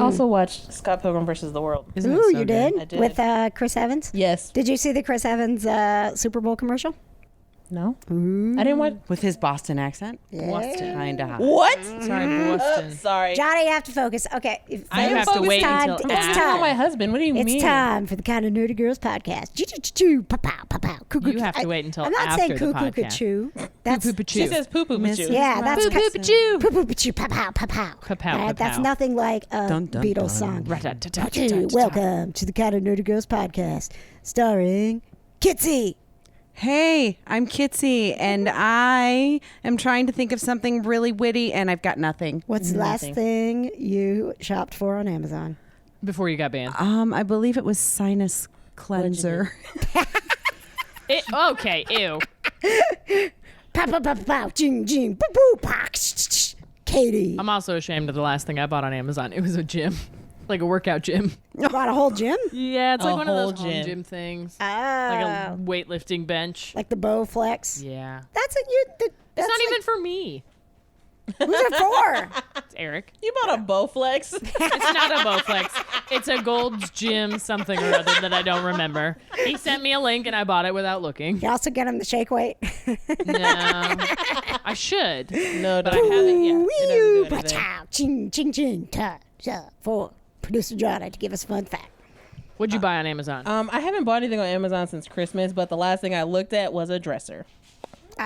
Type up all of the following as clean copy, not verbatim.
also watched Scott Pilgrim versus the World. Isn't it so you good? did? I did. With Chris Evans? Yes. Did you see the Chris Evans Super Bowl commercial? No. I didn't watch. With his Boston accent? Yeah. Boston. Kind of hot. What? Sorry, Boston. Sorry. Johnny, you have to focus. Okay. I You have to wait until I'm It's focusing on my time. husband. What do you mean? It's time for the Kind of Nerdy Girls podcast. You have to wait until I'm not after saying the cuckoo podcast. choo. That's She says poo poo Miss- poo. yeah, that's Poo-poo-pa-choo. poo-poo-pa-choo, pa-pow, pa-pow. Pa-pow, All right, that's pa-pow. nothing like a Dun, dun, Beatles dun. song. Rat-a-tat-tat-tat-tat. Welcome to the Kind of Nerdy Girls podcast, starring Kitsie. Hey, I'm Kitsie, and I am trying to think of something really witty, and I've got nothing. What's the last thing you shopped for on Amazon? Before you got banned. I believe it was sinus cleanser. Okay, ew. Pow, pow, pow, pow, jing, jing, boo, boo, pow, Katie. I'm also ashamed of the last thing I bought on Amazon. It was a gym. Like a workout gym. You bought a whole gym? Yeah, it's A like one of whole those home gym. gym things. Oh. Like a weightlifting bench. Like the Bowflex? Yeah. That's It's not even for me. Who's it for? It's Eric. You bought a Bowflex? It's not a Bowflex. It's a Gold's Gym something or other that I don't remember. He sent me a link and I bought it without looking. You also get him the shake weight. No. I should. No, But I haven't yet. Wee, doesn't do anything. pa-chow, ching, ching, ching, ta, ta, for producer Johna to give us a fun fact. What'd you buy on Amazon? I haven't bought anything on Amazon since Christmas, but the last thing I looked at was a dresser. Oh,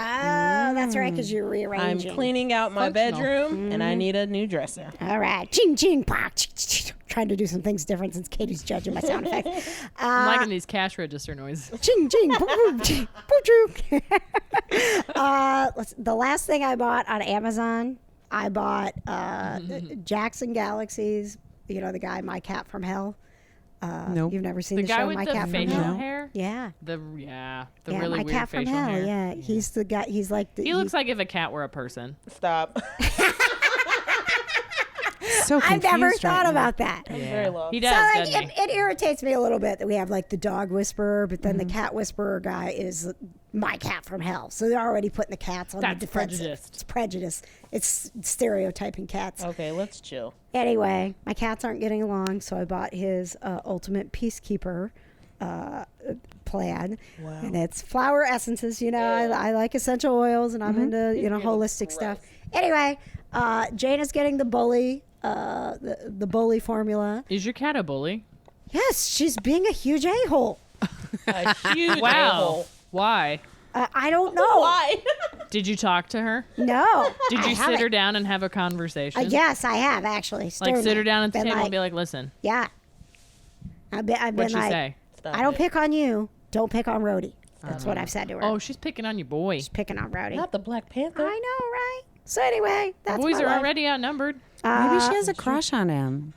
that's right, because you're I'm rearranging. cleaning out my Functional. bedroom, and I need a new dresser. All right. Ching, ching, pa, trying to do some things different since Katie's judging my sound effects. I'm liking these cash register noises. Ching, ching, boop, boop, ching, boop, choo. The last thing I bought on Amazon, I bought Jackson Galaxies, you know, the guy, My Cat from Hell. Nope. You've never seen The the, guy show with My the Cat from facial Hell? hair? Yeah. The Yeah, really My weird Cat from facial Hell. hair. Yeah. He's the guy. He's like the. He looks like if a cat were a person. Stop. So I've confused never right thought now. about that. Very low. He So does, like, doesn't he? it irritates me a little bit that we have like the dog whisperer, but then the cat whisperer guy is My Cat from Hell. So they're already putting the cats on That's the defensive. prejudiced. It's prejudice. It's stereotyping cats. Okay, let's chill. Anyway, my cats aren't getting along, so I bought his Ultimate Peacekeeper plan. Wow. And it's flower essences. You know, I like essential oils, and I'm into, you know, holistic stuff. Anyway, Jane is getting the bully, the bully formula. Is your cat a bully? Yes, she's being a huge a-hole. A huge Wow. a-hole. Why? I don't know. Why? Did you talk to her? No. Did I you sit haven't. her down and have a conversation? Yes, I have actually. Like Sternly. sit her down at the Been table like, and be like, listen, yeah. I've been what'd she like, say? Stop I don't it. pick on you. Don't pick on Rhodey. That's what I've said to her. Oh, she's picking on your boy. She's picking on Rhodey. Not the Black Panther. I know, right? So anyway, that's Boys my are life. already outnumbered. Maybe she has a crush on him.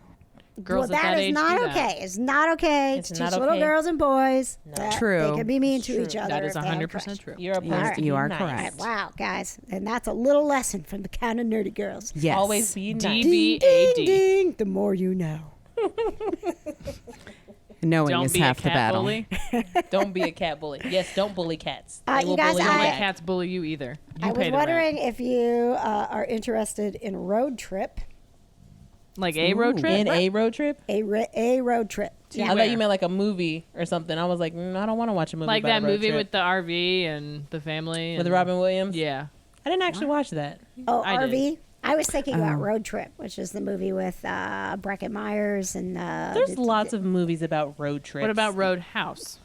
Girls well, at that that is age not do okay. that. It's not okay It's to not teach little okay. girls and boys. that True. They can be mean It's to true. each other. That is if they have a 100% crush. true. You're opposed to You be are nice. correct. Wow, guys. And that's a little lesson from the Kind of Nerdy Girls. Yes. Always be nice. Ding, ding, DBAD. ding. The more you know. Knowing Don't is be a half the cat battle. bully. Don't be a cat bully. Yes, don't bully cats. They You will guys, bully Don't you let back. cats bully you either. You I was pay the wondering rent. if you are interested in road trip. Like a road trip? In a road trip? A road trip. I where? thought you meant like a movie or something. I was like, I don't want to watch a movie Like about that a road movie trip. with the RV and the family. with and- Robin Williams. Yeah. I didn't actually watch that. Oh, I did. RV? I was thinking about Road Trip, which is the movie with Breckin Myers and. There's lots of movies about road trips. What about Roadhouse?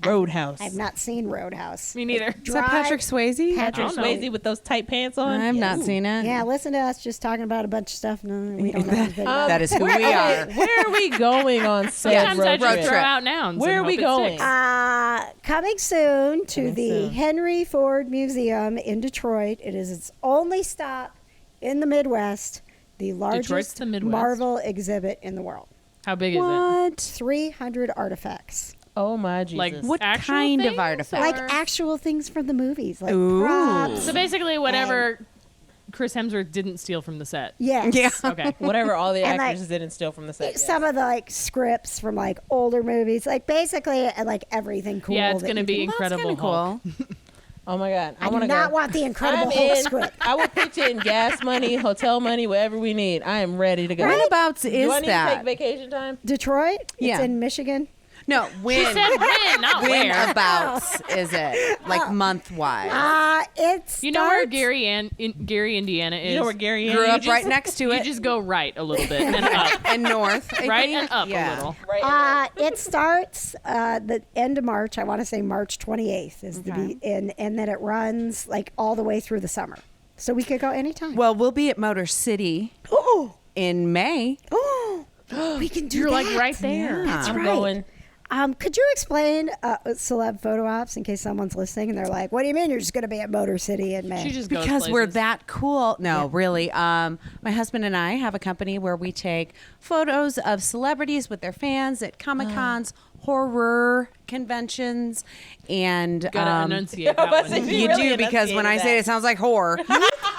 Roadhouse? I've not seen Roadhouse. Me neither. Is that Patrick Swayze? Patrick I don't know. Swayze with those tight pants on. I've not seen it. Yeah, listen to us just talking about a bunch of stuff. No, we don't know anything about That is who we are. Where are we going on said Sometimes I road just trip? throw out nouns. Where and are we hope it going? sticks. Coming soon to Coming the soon. Henry Ford Museum in Detroit. It is its only stop in the Midwest, the largest the Midwest. Marvel exhibit in the world. How big is it? What? 300 artifacts. Oh my Jesus! Like What actual kind of things, artifact? Like or- actual things from the movies, like Ooh. props. So basically, whatever Chris Hemsworth didn't steal from the set. Yes. Yeah. Okay. Whatever all the And, like, actors didn't steal from the set. yes. Some of the like scripts from like older movies, like basically like everything cool. Yeah, it's that gonna you be can- incredible. That's Hulk. kind of cool. Oh my God. I want do to not go. want the Incredible I'm Hulk in. squid. I will pitch in gas money, hotel money, whatever we need. I am ready to go. Whereabouts Do is I need to that? take vacation time? Detroit? Yeah. It's in Michigan. No, She when? said when, not where. Whenabouts is it? Like month wise? It's You know where Gary, Indiana is? You know where Gary Grew is? up right next to You it. just go right a little bit and up. and north. I Right think. and up Yeah. a little. Right. It starts the end of March. I want to say March 28th is and then it runs like all the way through the summer. So we could go anytime. Well, we'll be at Motor City oh, in May. we can do You're that. like right there. That's I'm right. going. Could you explain celeb photo ops in case someone's listening and they're like, "What do you mean you're just going to be at Motor City in May?" She just goes Because we're places. that cool. No, really. My husband and I have a company where we take photos of celebrities with their fans at Comic Cons, horror conventions, and Gotta enunciate that one. you really do because when I enunciated say it, it sounds like horror.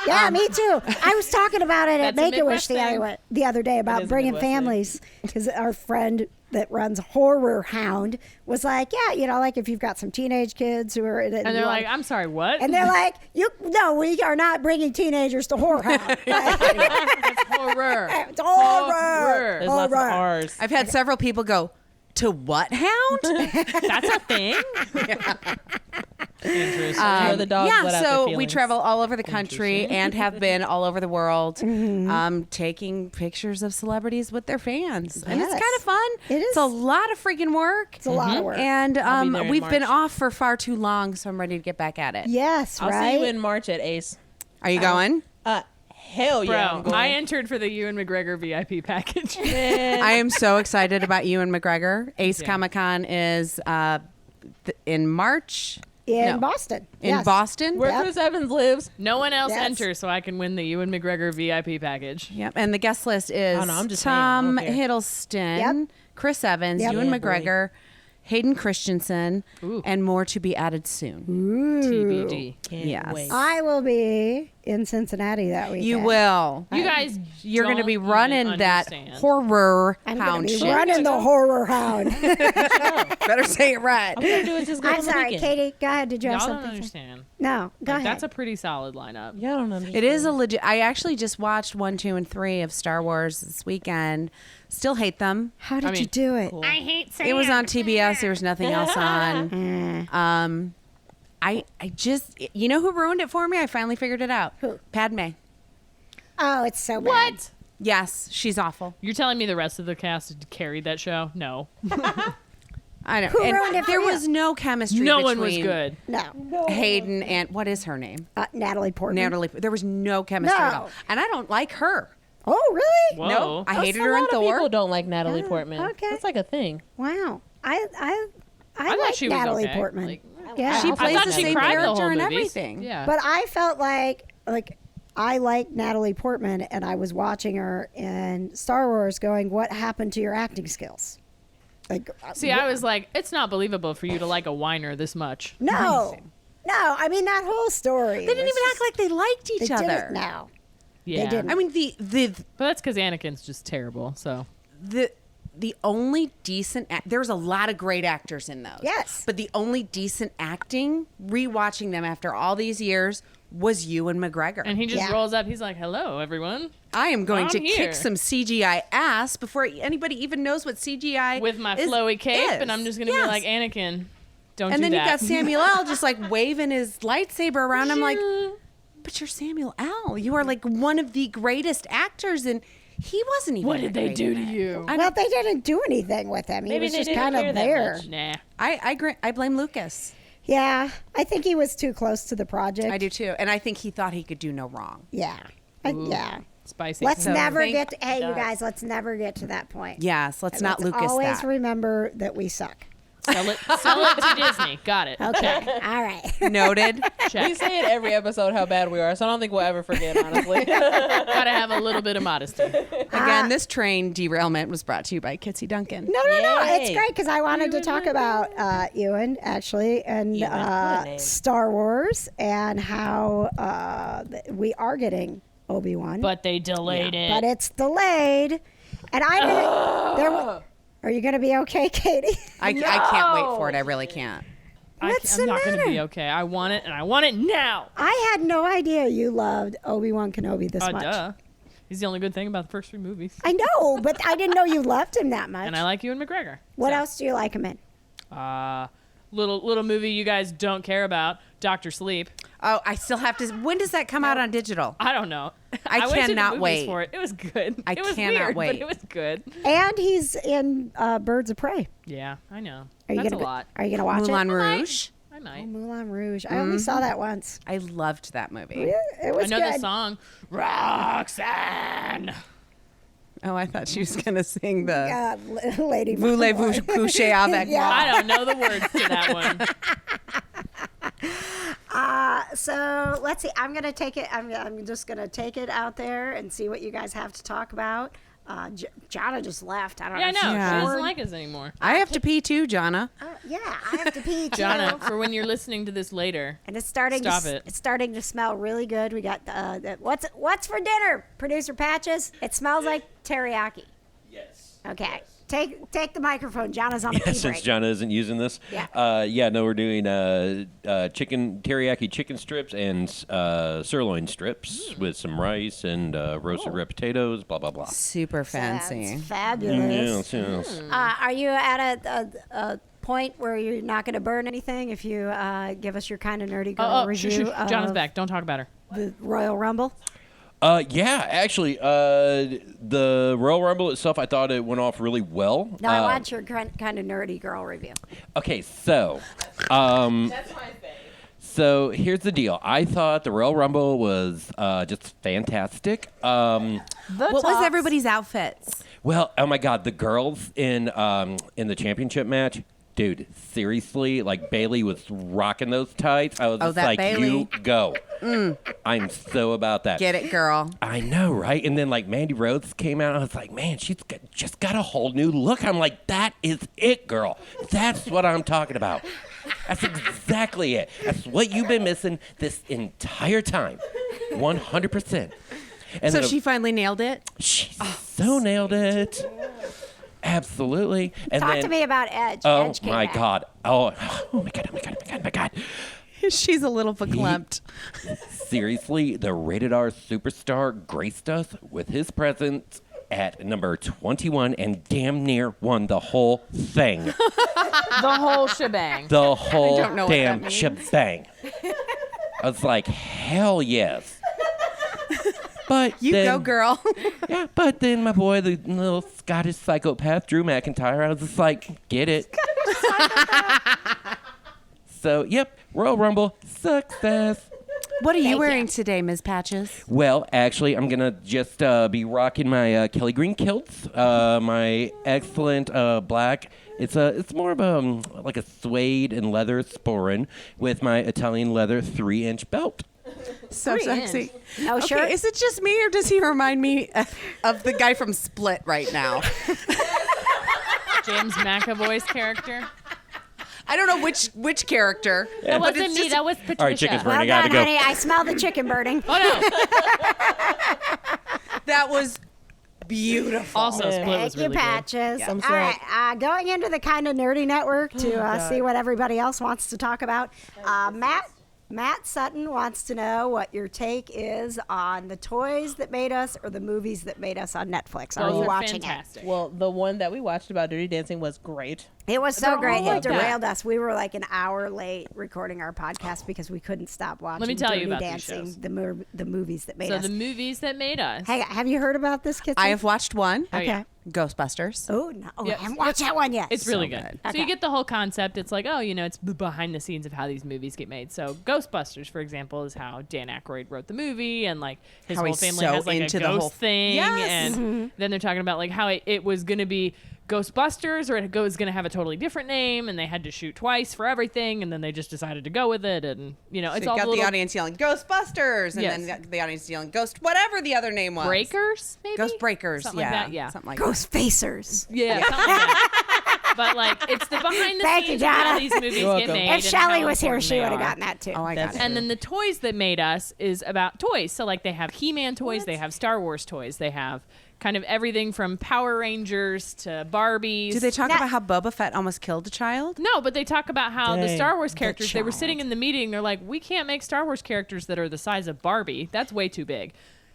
Yeah, me too. I was talking about it at That's a Make-A-Wish Midwest the other day is about a bringing Midwest thing. families because our friend that runs Horror Hound was like, yeah, like if you've got some teenage kids who are in it, And they're like, I'm sorry, what? and they're like, no, we are not bringing teenagers to Horror Hound. It's horror. It's horror. There's lots of Horror. R's. I've had several people go, "To what hound?" That's a thing? Interesting. Where the dogs let out their so we feelings. travel all over the country and have been all over the world, taking pictures of celebrities with their fans, and it's Yes. kind of fun. It is. It's a lot of freaking work. It's a lot of work. And I'll be there in we've been March. off for far too long, so I'm ready to get back at it. Yes, I'll right. see you in March at Ace. Are you going? Hell yeah. I'm Bro, going. I entered for the Ewan McGregor VIP package. Man. I am so excited about you and McGregor. Ace Yeah. Comic Con is in March. in No. Boston. In Yes. Boston. Where Yep. Chris Evans lives. No one else Yes. enters, so I can win the Ewan McGregor VIP package. Yep. And the guest list is Oh, no, I'm just saying, I Tom don't care. Hiddleston, Yep. Chris Evans, Yep. Ewan Yeah, boy. McGregor, Hayden Christensen, Ooh. and more to be added soon. TBD. Can't Yes. wait. I will be in Cincinnati that weekend. You will. You guys, You're going to be don't even running that understand. horror I'm going hound to be shit. running the Horror Hound. Better say it right. I'm gonna do it just go I'm on the sorry, weekend. Katie. Go ahead. Did you have Y'all don't something? to say? understand. No, go Like, ahead. that's a pretty solid lineup. Y'all don't understand. It is a legit. I actually just watched 1, 2, and 3 of Star Wars this weekend. Still hate them. How did I you mean, do it? cool. I hate It was on TBS. There was nothing else on. I just, you know who ruined it for me? I finally figured it out. Who? Padme. Oh, it's so bad. What? Yes, she's awful. You're telling me the rest of the cast carried that show? No. I don't. Who and ruined it for there you? was no chemistry. No one was between good. No. Hayden and what is her name? Natalie Portman. Natalie. There was no chemistry at No. all, and I don't like her. Oh, really? Whoa. No, I hated A her in lot of Thor. people don't like Natalie Oh, Portman. okay. That's like a thing. Wow. I thought like she was Natalie okay. Portman. Like, yeah. She I plays thought the she same cried the character whole and movies. everything. Yeah. But I felt like I like Natalie Portman, and I was watching her in Star Wars, going, "What happened to your acting skills?" Like, See, I was like, it's not believable for you to like a whiner this much. no. I mean that whole story. They didn't even act like they liked each other. No. Yeah. didn't. I mean, the But that's because Anakin's just terrible. So the only decent there's a lot of great actors in those. Yes. But the only decent acting, rewatching them after all these years, was Ewan McGregor. and he just Yeah. rolls up. He's like, "Hello, everyone," I am going I'm to here. kick some CGI ass before anybody even knows what CGI with my is- flowy cape, is. and I'm just gonna Yes. be like, "Anakin, don't And do then that." you got Samuel L. just like waving his lightsaber around. I'm like, but you're Samuel L. You are like one of the greatest actors, and he wasn't even. What did that they great do in to it. you? Well, they didn't do anything with him. He Maybe was they just didn't kind care of that there. much. Nah. I blame Lucas. Yeah, I think he was too close to the project. I do too, and I think he thought he could do no wrong. Yeah. Yeah. Spicy. Let's So never thank get to, hey, you God. guys, let's never get to that point. Yes, let's not Let's Lucas always that. remember that we suck. Sell it to Disney. Got it. Okay. All right. Noted. We Check. say in every episode how bad we are, so I don't think we'll ever forget, honestly. Gotta have a little bit of modesty. Again, this train derailment was brought to you by Kitsie Duncan. No, it's Yay. great because I wanted to talk about Ewan, actually, and Ewan, what a name. Star Wars and how we are getting Obi-Wan. But they delayed it. But it's delayed. And I didn't. Are you going to be okay, Katie? I can't wait for it. I really can't. What's I'm the not going to matter? be okay. I want it, and I want it now. I had no idea you loved Obi-Wan Kenobi this much. Duh. He's the only good thing about the first 3 movies. I know, but I didn't know you loved him that much. And I like Ewan McGregor. What So, else do you like him in? Little movie you guys don't care about, Dr. Sleep. Oh, I still have to. When does that come out on digital? I don't know. I went to the cannot movies wait. for it. It was good. I It was cannot weird, wait. but it was good. And he's in Birds of Prey. Yeah, I know. Are you That's gonna a lot. Are you gonna watch Moulin it? Rouge. I might. Oh, Moulin Rouge. I only saw that once. I loved that movie. It was I know good. the song. Roxanne. Oh, I thought she was gonna sing the Lady Voulez-vous coucher avec Yeah. moi? I don't know the words to that one. So let's see. I'm gonna take it. I'm just gonna take it out there and see what you guys have to talk about. Johna just left. I don't Yeah, I know. know. if Yeah. She she's doesn't bored. like us anymore. I have to pee too, Johna. Yeah, I have to pee too. Johna, for when you're listening to this later. And it's starting. Stop to, it. It's starting to smell really good. We got what's for dinner, producer Patches? It smells like teriyaki. Yes. Okay, take the microphone. Johna's on a pee Since break. Johna isn't using this. Yeah. No, we're doing teriyaki chicken strips and sirloin strips with some rice and roasted red potatoes, blah, blah, blah. Super fancy. That's fabulous. Yes. Are you at a point where you're not going to burn anything if you give us your kind of nerdy girl review Shush. of Johna's back. Don't talk about her. the Royal Rumble? Actually, the Royal Rumble itself, I thought it went off really well. No, I want your kind of nerdy girl review. Okay, so, That's my fave. so here's the deal. I thought the Royal Rumble was just fantastic. What was everybody's outfits? Well, oh my God, the girls in the championship match, dude, seriously, like Bailey was rocking those tights. I was just that like, Bailey. you go. I'm so about that. Get it, girl. I know, right? And then like Mandy Rose came out. I was like, man, just got a whole new look. I'm like, that is it, girl. That's what I'm talking about. That's exactly it. That's what you've been missing this entire time. 100%. And So then she finally nailed it. she so nailed it. Absolutely. And Talk then, to me about Edge. Oh Edge came my back. God. Oh my God. Oh my God. Oh my God. Oh my God. She's a little verklempt. Seriously, the rated R superstar graced us with his presence at number 21 and damn near won the whole thing. The whole shebang. The whole don't know what that damn means. shebang. I was like, hell yes. But You then, go, girl. Yeah, but then my boy, the little Scottish psychopath, Drew McIntyre, I was just like, get it. So, yep, Royal Rumble, success. What are you Thank wearing you. today, Ms. Patches? Well, actually, I'm going to just be rocking my Kelly Green kilts, my excellent black. It's more of a, like a suede and leather sporran with my Italian leather 3-inch belt. So 3 sexy. No Okay, shirt? is it just me or does he remind me of the guy from Split right now? James McAvoy's character. I don't know which character. That but wasn't it's me. just- That was Patricia. All right, chicken's Well burning. I done, gotta go. honey. I smell the chicken burning. Oh no. That was beautiful. Also, Split was Thank you, really good. Patches. I'm All right, going into the kind of nerdy network to see what everybody else wants to talk about. Matt Sutton wants to know what your take is on the toys that made us or the movies that made us on Netflix. Are Those you are watching fantastic. Well, the one that we watched about Dirty Dancing was great. it? Was so They're great. all It like that. derailed us. We were like an hour late recording our podcast because we couldn't stop watching tell you Dirty about these Dancing, shows. the movies that made So us. the movies that made us. Hey, have you heard about this, Kitsie? I have watched one. Oh, yeah. Okay. Ghostbusters. Oh, no. Oh, Yes. I haven't watched that one yet. It's really So good. good. So Okay. you get the whole concept. It's like, oh, it's the behind the scenes of how these movies get made. So Ghostbusters, for example, is how Dan Aykroyd wrote the movie, and like his How whole he's family so has like into a the ghost whole- thing. Yes. And then they're talking about like how it was going to be Ghostbusters, or it was going to have a totally different name, and they had to shoot twice for everything, and then they just decided to go with it, and So it's you all got the little the audience yelling Ghostbusters, and Yes. then the audience yelling Ghost, whatever the other name was. breakers, maybe Ghost Breakers. something like that. Yeah, Something like Ghost Facers. yeah, something like that. But like, it's the behind the Thank you, scenes of how Donna. these movies You're get welcome. made. If and Shelly how was here, important she they would have are. gotten that too. that. Oh, I That's got it. And then the toys that made us is about toys. So like they have He-Man toys, they have Star Wars toys, they have kind of everything from Power Rangers to Barbies. Do they talk about how Boba Fett almost killed a child? No, but they talk about how the Dang. Star Wars characters, they were child. sitting in the meeting, they're like, we can't make Star Wars characters that are the size of Barbie. That's way too big.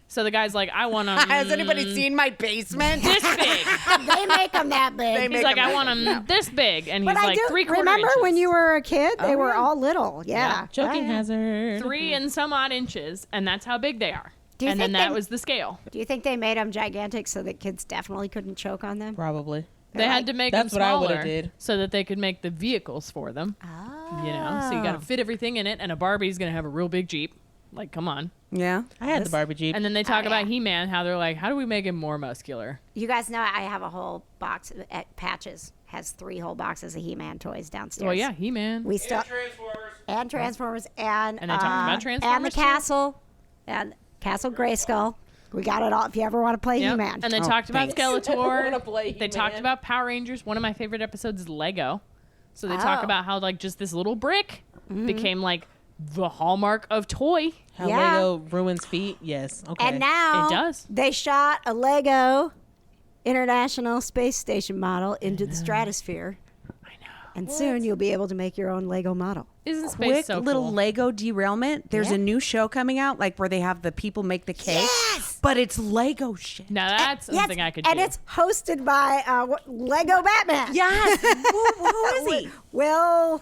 So the guy's like, I want them Has anybody seen my basement? this big. They make them that big. He's like, I want them this big. And he's But I like, do 3/4 remember inches. when you were a kid, they were yeah. all little. Yeah. Choking Oh, yeah. hazard. 3 and some odd inches, and that's how big they are. Do you And then think that they- was the scale. Do you think they made them gigantic so that kids definitely couldn't choke on them? Probably. They had to make That's them what I smaller would've did. so that they could make the vehicles for them. Oh. You know, so you got to fit everything in it, and a Barbie's gonna have a real big Jeep. Like, come on. Yeah. I had the Barbie Jeep. And then they talk Oh, about yeah. He-Man, how they're like, how do we make him more muscular? You guys know I have a whole box at Patches. Has 3 whole boxes of He-Man toys downstairs. Well, yeah, He-Man. We still and Transformers and And they talked about and the Transformers, too? castle and Castle Grayskull. We got it all. If you ever want to play Yep. He-Man, And they Oh, talked about thanks. Skeletor. Wanna play They talked He-Man? about Power Rangers. One of my favorite episodes is Lego. So they talk Oh. about how like just this little brick became like the hallmark of toy. How Yeah. Lego ruins feet. Yes. Okay. and now It does. they shot a Lego International Space Station model into the stratosphere. I know. And soon you'll be able to make your own Lego model. Isn't space Quick so little cool? Lego derailment. There's Yeah. a new show coming out, like where they have the people make the cake, Yes! but it's Lego shit. Now that's Yes, something I could and do. it's hosted by Lego Batman. Yes. who is he? Will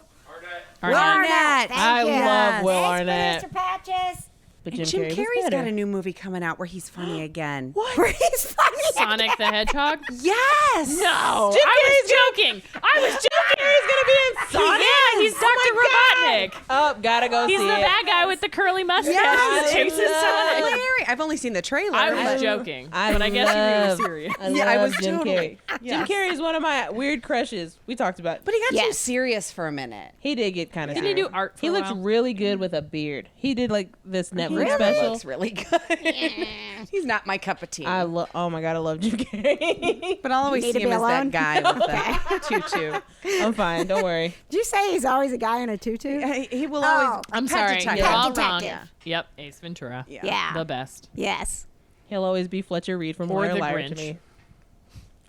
Arnett. Arnett. Thank I you. love Will Thanks, Arnett. Mr. Patches. But And Jim Carrey's got a new movie coming out where he's funny again. Where he's funny. Sonic the Hedgehog? Yes. No, Jim I was Carrey's joking. I was joking. He's gonna be in Sonic. Yeah, he's Dr. Robotnik. Oh, gotta go He's see the it. bad guy with the curly mustache Yes. that chases Sonic. Hilarious. I've only seen the trailer. I but- was joking, but I guess you're love- being serious. I Yeah, I love was Jim totally. Carrey. Yes. Jim Carrey is one of my weird crushes. We talked about. But he got too Yes. serious for a minute. He did get kind of. Didn't he do art for He a looks while? really good with a beard. He did like this Netflix He special. looks really good. He's not my cup of tea. I love. Oh my god, I love Jim Carrey. but I'll always need to see him be as alone? that guy with the tutu. I'm fine. Don't worry. Did you say he's always a guy in a tutu? He will Oh. always. I'm Pet sorry, detective. you're Pet all detective. wrong. Yep, Ace Ventura. Yeah. The best. Yes. He'll always be Fletcher Reed from Or Liar the Liar to Grinch. me.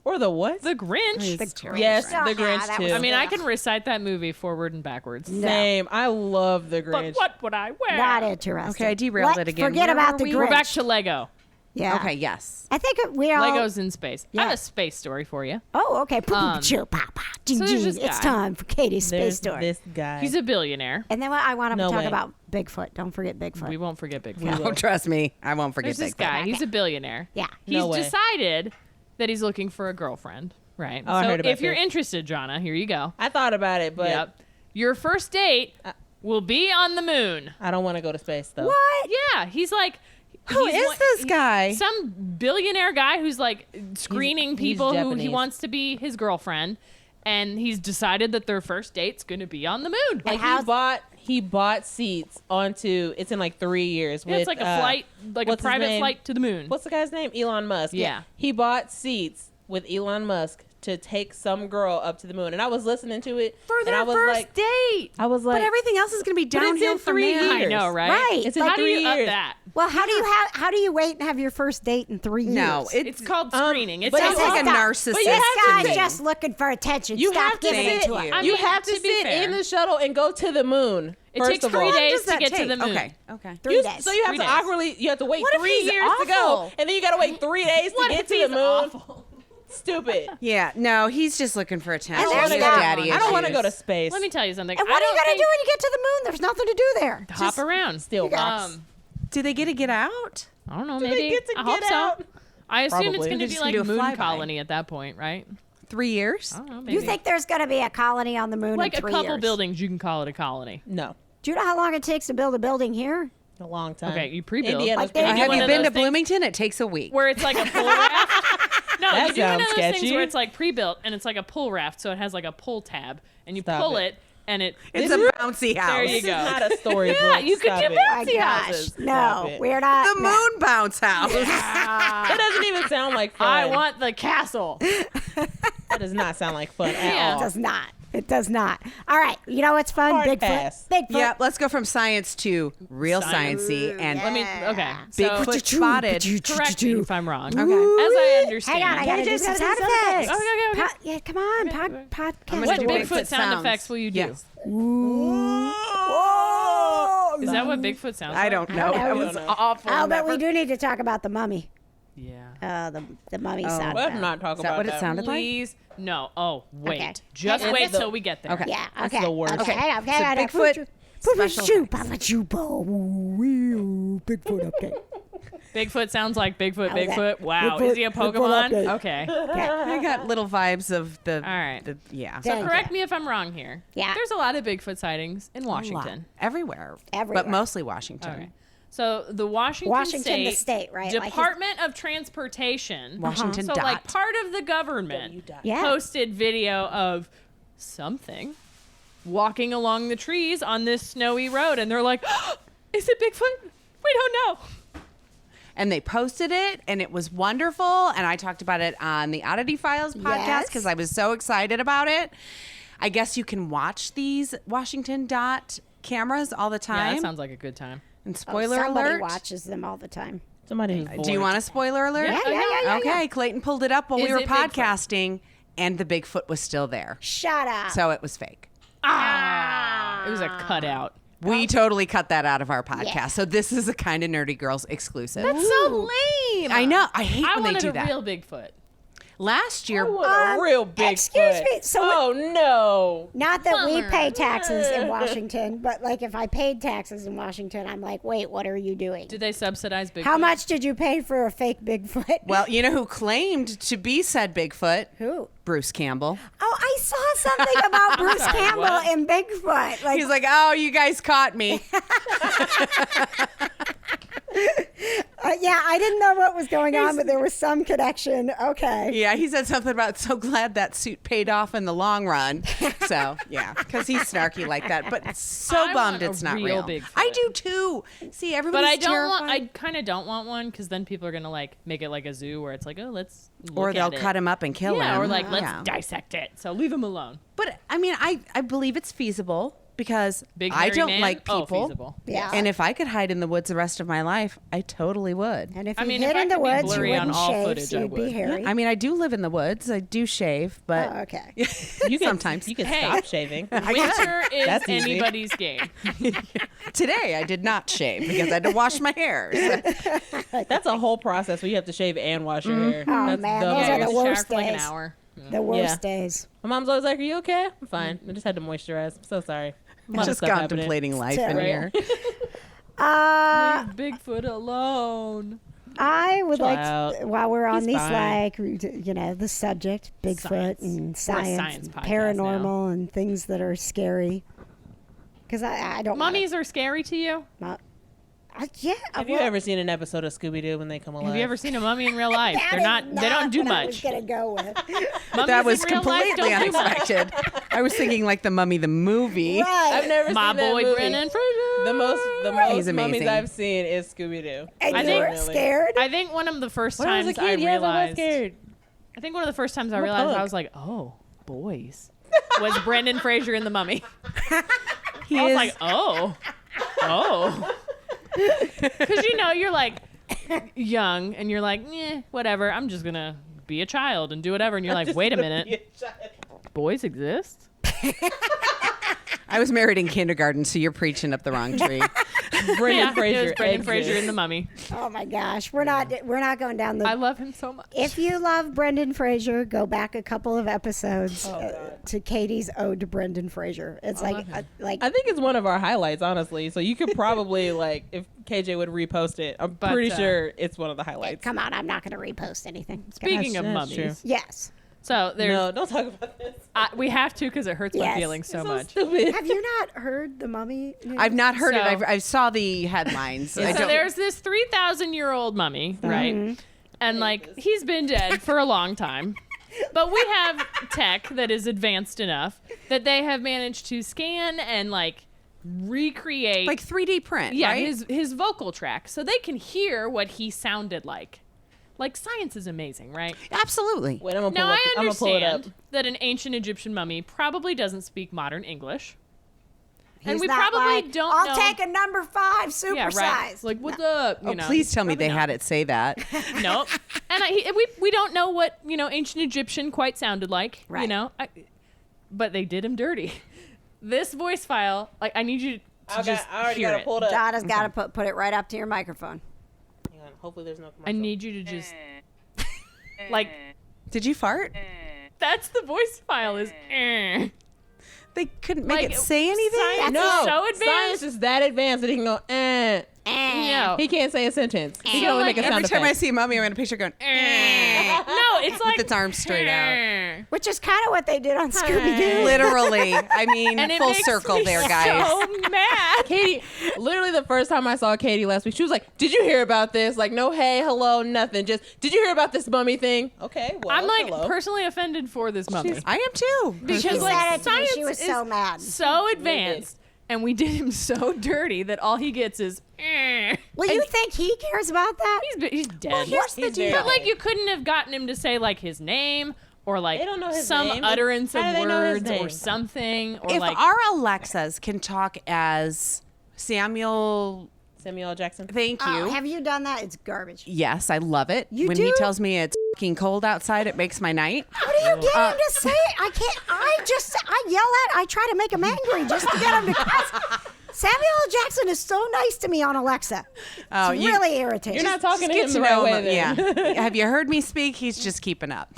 Or the what? The Grinch. He's terrible. Yes, Oh, the yeah, Grinch that too. was I mean, I Ugh. can recite that movie forward and backwards. Same. I love the But Grinch. what would I wear? Not interesting. Okay, I derailed it again. Forget Where about were the we? Grinch. We're back to Lego. Yeah. Okay, yes. I think we all. Legos in space. I have Yeah. a space story for you. Oh, okay. So there's this It's guy. time for Katie's There's space story. this guy. He's a billionaire. And then I want to No talk way. about Bigfoot. Don't forget Bigfoot. We won't forget Bigfoot. We will. Oh, trust me, I won't forget There's this Bigfoot. guy. He's a billionaire. Yeah. He's No way. decided that he's looking for a girlfriend. Right. Oh, I so heard about if you're this. interested, Johna, here you go. I thought about it, but Yep. Your first date will be on the moon. I don't want to go to space though. What? Yeah. He's like. Who he's is one- this guy? Some billionaire guy who's like screening he's people who he Japanese. wants to be his girlfriend, and he's decided that their first date's going to be on the moon. Like how's- he bought seats onto. It's in like 3 years. Yeah, with, it's like a flight, like a what's his private name? flight to the moon. What's the guy's name? Elon Musk. Yeah. He bought seats with Elon Musk to take some girl up to the moon, and I was listening to it, for and their I was first like, date? I was like, But everything else is going to be But it's downhill in from 3 there. years. I know, right? Right. It's in How do 3 you up years. that? Well, how do you wait and have your first date in 3 years? No, It's called screening. It's but Sounds you like a have- narcissist. but you this have to guy's sit- just looking for attention. You Stop have to giving it sit. to him. I You mean, have to to be sit fair. in the shuttle and go to the moon. It first takes of 3 all. days does to that get to take? the moon. Okay. 3 days. So you have 3 to days. awkwardly, you have to wait What if 3 he's years to go, awful? and then you got to wait 3 days What to if get to he's the moon. awful? Stupid. Yeah, no, he's just looking for attention. And I there's don't He's that. daddy I don't want to issues. go to space. Let me tell you something. And what are you going gonna do when you get to the moon? There's nothing to do there. Hop around. Still rocks. Do they get to get out? I don't know. Do Maybe. they get to I hope get so. out? I assume Probably. it's going They're to be just like gonna do a moon flyby. colony at that point, right? 3 years? I don't know. Maybe. You think there's gonna be a colony on the moon like in a 3 couple years? buildings, you can call it a colony. No, Do you know how long it takes to build a building here? a long time. Okay, you pre-build. Indiana's Like they- pretty do Have one you of been those to things Bloomington? It takes a week. Where it's like a pull raft. No, That you do one of sounds those things sketchy. where it's like pre-built and it's like a pull raft, so it has like a pull tab, and you Stop pull it. it, and it. It's a bouncy house. There you This go. is not a storybook. Yeah, you could Stop do it. My bouncy gosh, houses. no, Stop it. we're not. The no. moon bounce house. That doesn't even sound like fun. I want the castle. That does not sound like fun Yeah. at It all. does not. It does not. All right. You know what's fun? Hard Bigfoot. pass. Bigfoot. Yeah, let's go from science to real sciencey and Let me. Okay. Bigfoot So, spotted. correct me if I'm wrong. Okay. As I understand. Hang on, I gotta do some sound effects. Okay. Yeah, come on, podcast. What do Bigfoot Bigfoot sound sounds. effects will you do? Yes. Is that what Bigfoot sounds like? I don't know. That was awful. Oh, but we Never- do need to talk about the mummy. Yeah. The mummy sound. Let's not talk Is that about what it that. sounded like? Please. No. Oh, wait. Okay. Just It's wait the- till we get there. Okay. Yeah, That's okay. the worst. Okay, Okay. okay. So Bigfoot special Bigfoot update. Bigfoot sounds like Bigfoot. How's that? Bigfoot. Wow. Bigfoot- Is he a Bigfoot Pokemon? update. Okay. I got little vibes of the. All right. Yeah. Thank So correct me if I'm wrong here. Yeah. There's a lot of Bigfoot sightings in A lot. Washington. Everywhere. Everywhere. But mostly Washington. Okay. So the Washington, the state, right? Like Department of Transportation. Washington So dot. like part of the government Yeah. posted video of something walking along the trees on this snowy road, and they're like, "Is it Bigfoot? We don't know." And they posted it, and it was wonderful. And I talked about it on the Oddity Files podcast Yes. because I was so excited about it. I guess you can watch these Washington dot cameras all the Yeah, time. that sounds like a good time. And spoiler somebody alert. watches them all the time. Somebody who's Do you bored. want a spoiler alert? Yeah. Okay, Clayton pulled it up while Is we were it Bigfoot? podcasting, and the Bigfoot was still there. Shut up. So it was fake. It was a cutout. We totally cut that out of our podcast. Yeah. So this is a Kind of Nerdy Girls exclusive. That's so lame. I know. I hate I when they wanted do a that. real Bigfoot. Last year, I want a real big excuse foot. me, so oh no. Not that we Bummer. pay taxes in Washington, but like if I paid taxes in Washington, I'm like, wait, what are you doing? Did they subsidize Bigfoot? How much did you pay for a fake Bigfoot? well, you know who claimed to be said Bigfoot? Who? Bruce Campbell. Oh, I saw something about Bruce sorry, Campbell what? and Bigfoot. Like, He's like, oh, you guys caught me. yeah, I didn't know what was going on, but there was some connection. Okay. Yeah, he said something about so glad that suit paid off in the long run. So, yeah, because he's snarky like that. But so I bummed want a it's not real real. Bigfoot. I do too. See, But everybody's I don't want. terrified. I kind of don't want one because then people are gonna like make it like a zoo where it's like, oh, let's. Or look they'll at it. cut him up and kill him. Yeah, or like let's Yeah. dissect it. So leave him alone. But I mean, I believe it's feasible because Big I hairy don't man? like Oh, people. feasible. Yeah. And if I could hide in the woods the rest of my life, I totally would. And if I you mean, hid if I in the could be woods, you blurry on wouldn't all shave, footage, so I you'd be would. hairy. I mean, I do live in the woods. I do shave, but Oh, okay. You can, sometimes. you can Hey. stop shaving. Winter is That's easy. anybody's game. Today I did not shave because I had to wash my hair. So- That's a whole process where you have to shave and wash your hair. Oh, That's man, the those Yeah, are you the have to shower worst for like an days. hour. The worst Yeah. days. My mom's always like, "Are you okay?" I'm fine. I just had to moisturize. I'm so sorry. A lot of Just stuff happening. contemplating life in terrible. here. Leave Bigfoot alone. I would like, Child. to, while we're on He's these, fine. like, you know, the subject, Bigfoot Science. and We're a science, science and podcast paranormal, and things that are scary. Because I don't wanna- Mummies are scary to you? yeah. Have you ever seen an episode of Scooby Doo when they come alive? Have you ever seen a mummy in real life? That They're is not. They don't do what I was much. gonna go with. Mummies That was in real life completely don't do much. unexpected. I was thinking like the Mummy the movie. I've Right. never My seen that boy movie. Brennan Fraser. The most He's mummies amazing. I've seen is Scooby Doo. And I you think- were scared. I think one of the first When I was times a kid, I yes, I was realized. scared. I think one of the first times I I'm a realized punk. I was like, oh, boys. Was Brendan Fraser in The Mummy? He I was is like, oh. Because, you know, you're like young and you're like, whatever. I'm just going to be a child and do whatever. And you're like, wait a minute. Boys exist? I was married in kindergarten, so you're preaching up the wrong tree. Brendan Fraser. It was Brendan exists. Fraser in The Mummy. Oh my gosh, we're not going down the. I love him so much. If you love Brendan Fraser, go back a couple of episodes to Katie's ode to Brendan Fraser. It's like I think it's one of our highlights, honestly. So you could probably like if KJ would repost it. I'm But, pretty sure it's one of the highlights. come on, I'm not going to repost anything. It's gonna- Speaking of That's mummies. true. yes. So there's, No, don't talk about this. we have to because it hurts my Yes. feelings so So much. stupid. Have you not heard the Mummy? news? I've not heard So- it. I saw the headlines. I So don't- there's this 3,000-year-old mummy, right? And like he's been dead for a long time. But we have tech that is advanced enough that they have managed to scan and like recreate like 3D print, yeah, right? his vocal track so they can hear what he sounded like. Like, science is amazing, right? Absolutely. Wait, I'm Now, I gonna pull it up. understand that an ancient Egyptian mummy probably doesn't speak modern English. And He's we not probably like, don't I'll know. take a number 5 supersized. Yeah, right. Like, what's up? You know, Please tell me they probably had it say that. not. Nope. And we don't know what, ancient Egyptian quite sounded like. Right. But they did him dirty. This voice file, like, I need you to just I already hear got it. it pulled up. Donna's got to put it right up to your microphone. Hang on. Hopefully there's no commercial. I need you to just, like, Did you fart? that's the voice file is. They couldn't make Like, it say anything? science No, is so advanced. science is that advanced that he can go, No. He can't say a sentence. He can only like, make a sound Every time I effect. see Mummy, I'm in a picture going, No, it's like its arms straight out. Which is kind of what they did on Scooby-Doo. Literally. I mean, And it full makes circle me there, guys. So mad. Katie, literally the first time I saw Katie last week, she was like, "Did you hear about this?" Like, no, hey, hello, nothing. Just, did you hear about this mummy thing? Okay, well, I'm like hello. personally offended for this mummy I am too. because She like said it to me. science She was is so mad. so advanced, and we did him so dirty that all he gets is. Well, you think he cares about that? He's dead. Well, here's the He's deal. dead. But like you couldn't have gotten him to say like his name or like They don't know his some name. utterance How of do they know his words or name? something or If like our Alexas can talk as Samuel, Samuel L. Jackson. thank you. Oh, have you done that? It's garbage. Yes, I love it. You when do? he tells me it's fucking cold outside, it makes my night. How do you get him to say it? I can't. I yell I try to make him angry just to get him to cuss. Samuel L. Jackson is so nice to me on Alexa. Oh, It's you- really irritating. You're not talking to Get him to the right know way him. then. Yeah. Have you heard me speak? He's just keeping up.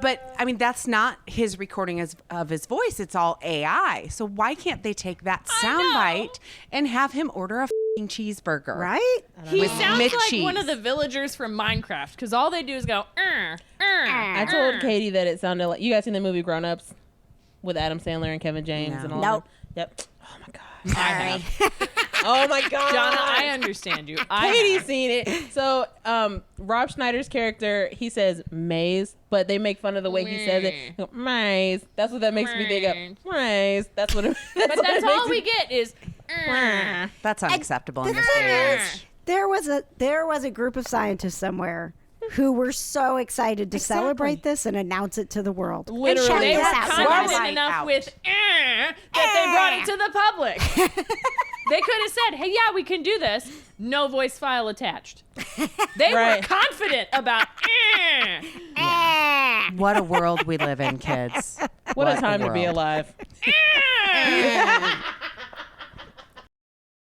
But I mean, that's not his recording of his voice. It's all AI. So why can't they take that soundbite and have him order a fucking cheeseburger? Right? he with sounds Mitch like cheese. one of the villagers from Minecraft because all they do is go. I told Katie that it sounded like, you guys seen the movie Grown Ups with Adam Sandler and Kevin James No. and all Nope. that? Yep. Oh my god. Sorry. Oh my god. Johna, I understand you. Katie's seen it. So, Rob Schneider's character, he says maze, but they make fun of the way he says it. They go, maze. That's what that makes me think of. Maze. That's what it. But that's all we get is. That's unacceptable. The in this thing day. is, there was a group of scientists somewhere who were so excited to celebrate this and announce it to the world. And Literally. check They this were out. confident Right enough out. with that they brought it to the public. They could have said, "Hey, yeah, we can do this." No voice file attached. They were Right. confident about. What a world we live in, kids. What a time to be world. alive.